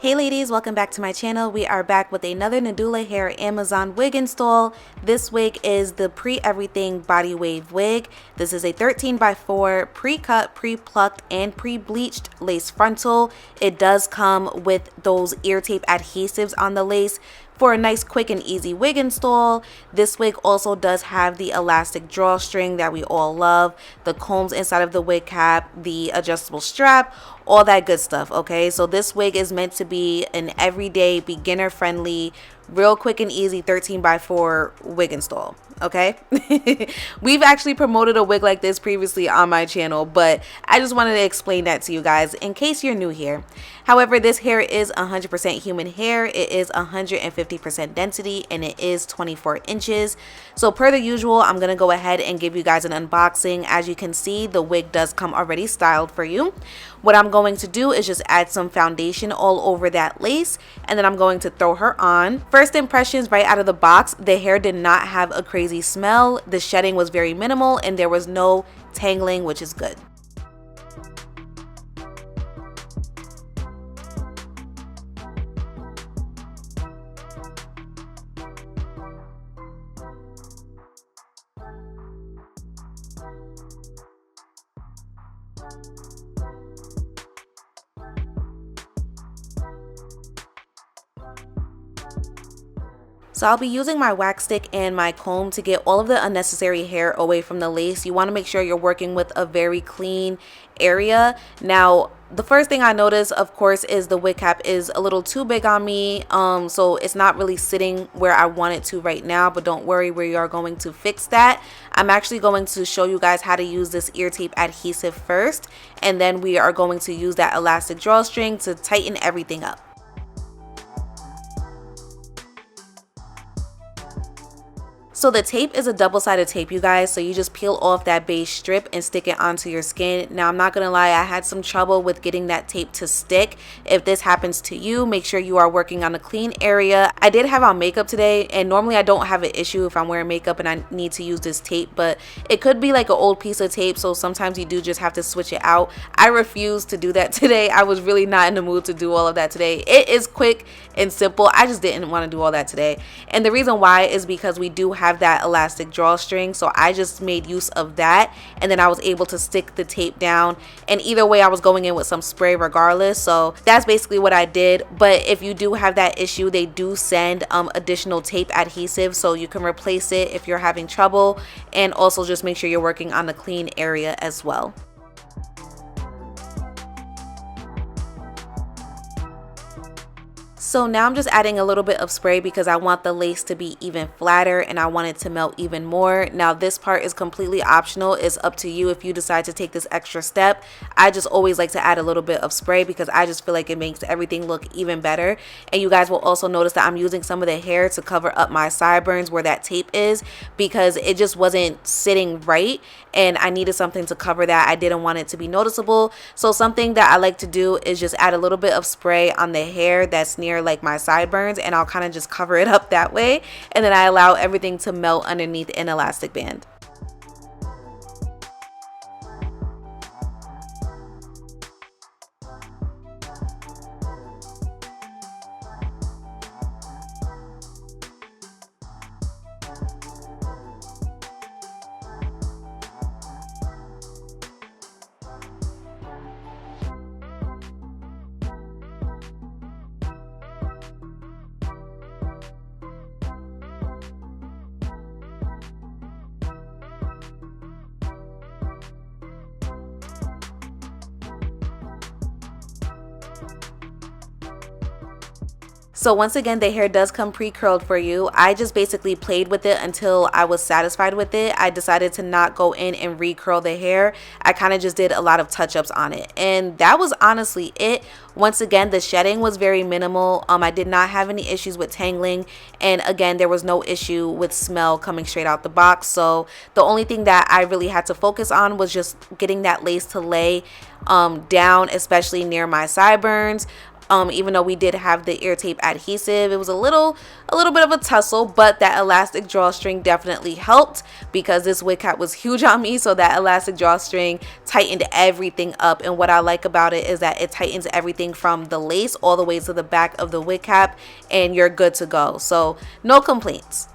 Hey ladies, welcome back to my channel. We are back with another Nadula hair Amazon wig install. This wig is the pre-everything body wave wig. This is a 13 by 4 pre-cut, pre-plucked, and pre-bleached lace frontal. It does come with those ear tape adhesives on the lace for a nice quick and easy wig install. This wig also does have the elastic drawstring that we all love, the combs inside of the wig cap, the adjustable strap, all that good stuff. Okay, so this wig is meant to be an everyday beginner friendly, real quick and easy 13 by 4 wig install. Okay. We've actually promoted a wig like this previously on my channel, but I just wanted to explain that to you guys in case you're new here. However, this hair is 100% human hair. It is 150% density and it is 24 inches. So per the usual, I'm going to go ahead and give you guys an unboxing. As you can see, the wig does come already styled for you. What I'm going to do is just add some foundation all over that lace, and then I'm going to throw her on. First impressions right out of the box, the hair did not have a crazy smell. The shedding was very minimal and there was no tangling, which is good. So I'll be using my wax stick and my comb to get all of the unnecessary hair away from the lace. You want to make sure you're working with a very clean area. Now, the first thing I noticed, of course, is the wig cap is a little too big on me. So it's not really sitting where I want it to right now, but don't worry, we are going to fix that. I'm actually going to show you guys how to use this ear tape adhesive first, and then we are going to use that elastic drawstring to tighten everything up. So the tape is a double-sided tape, you guys, so you just peel off that beige strip and stick it onto your skin. Now, I'm not gonna lie, I had some trouble with getting that tape to stick. If this happens to you, make sure you are working on a clean area. I did have on makeup today, and normally I don't have an issue if I'm wearing makeup and I need to use this tape, but it could be like an old piece of tape, so sometimes you do just have to switch it out. I refused to do that today. I was really not in the mood to do all of that today. It is quick and simple. I just didn't want to do all that today, and the reason why is because we do have that elastic drawstring, so I just made use of that, and then I was able to stick the tape down, and either way I was going in with some spray regardless. So that's basically what I did. But if you do have that issue, they do send additional tape adhesive, so you can replace it if you're having trouble, and also just make sure you're working on the clean area as well. So now I'm just adding a little bit of spray because I want the lace to be even flatter and I want it to melt even more. Now this part is completely optional. It's up to you if you decide to take this extra step. I just always like to add a little bit of spray because I just feel like it makes everything look even better. And you guys will also notice that I'm using some of the hair to cover up my sideburns where that tape is, because it just wasn't sitting right and I needed something to cover that. I didn't want it to be noticeable. So something that I like to do is just add a little bit of spray on the hair that's near like my sideburns, and I'll kind of just cover it up that way, and then I allow everything to melt underneath an elastic band. So once again, the hair does come pre-curled for you. I just basically played with it until I was satisfied with it. I decided to not go in and re-curl the hair. I kind of just did a lot of touch-ups on it, and that was honestly it. Once again, the shedding was very minimal. I did not have any issues with tangling, and again, there was no issue with smell coming straight out the box. So the only thing that I really had to focus on was just getting that lace to lay down, especially near my sideburns. Even though we did have the ear tape adhesive, it was a little bit of a tussle, but that elastic drawstring definitely helped because this wig cap was huge on me. So that elastic drawstring tightened everything up, and what I like about it is that it tightens everything from the lace all the way to the back of the wig cap, and you're good to go. So no complaints.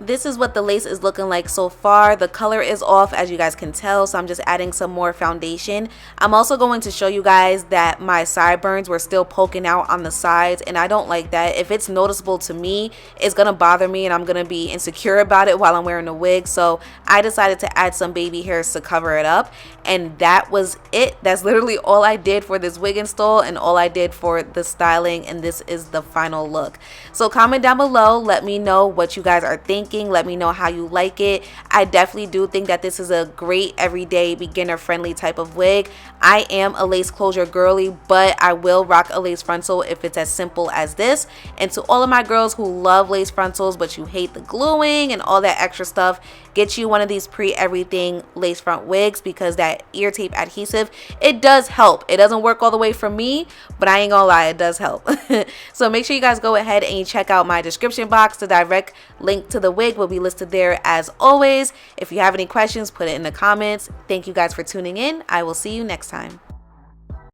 This is what the lace is looking like so far. The color is off, as you guys can tell, so I'm just adding some more foundation. I'm also going to show you guys that my sideburns were still poking out on the sides, and I don't like that. If it's noticeable to me, it's gonna bother me and I'm gonna be insecure about it while I'm wearing a wig. So I decided to add some baby hairs to cover it up, and that was it. That's literally all I did for this wig install and all I did for the styling, and this is the final look. So comment down below, let me know what you guys are thinking. Let me know how you like it. I definitely do think that this is a great everyday beginner friendly type of wig. I am a lace closure girly, but I will rock a lace frontal if it's as simple as this. And to all of my girls who love lace frontals but you hate the gluing and all that extra stuff, get you one of these pre-everything lace front wigs, because that ear tape adhesive, it does help. It doesn't work all the way for me, but I ain't gonna lie, it does help. So make sure you guys go ahead and you check out my description box. The direct link to the wig will be listed there as always. If you have any questions, put it in the comments. Thank you guys for tuning in. I will see you next time.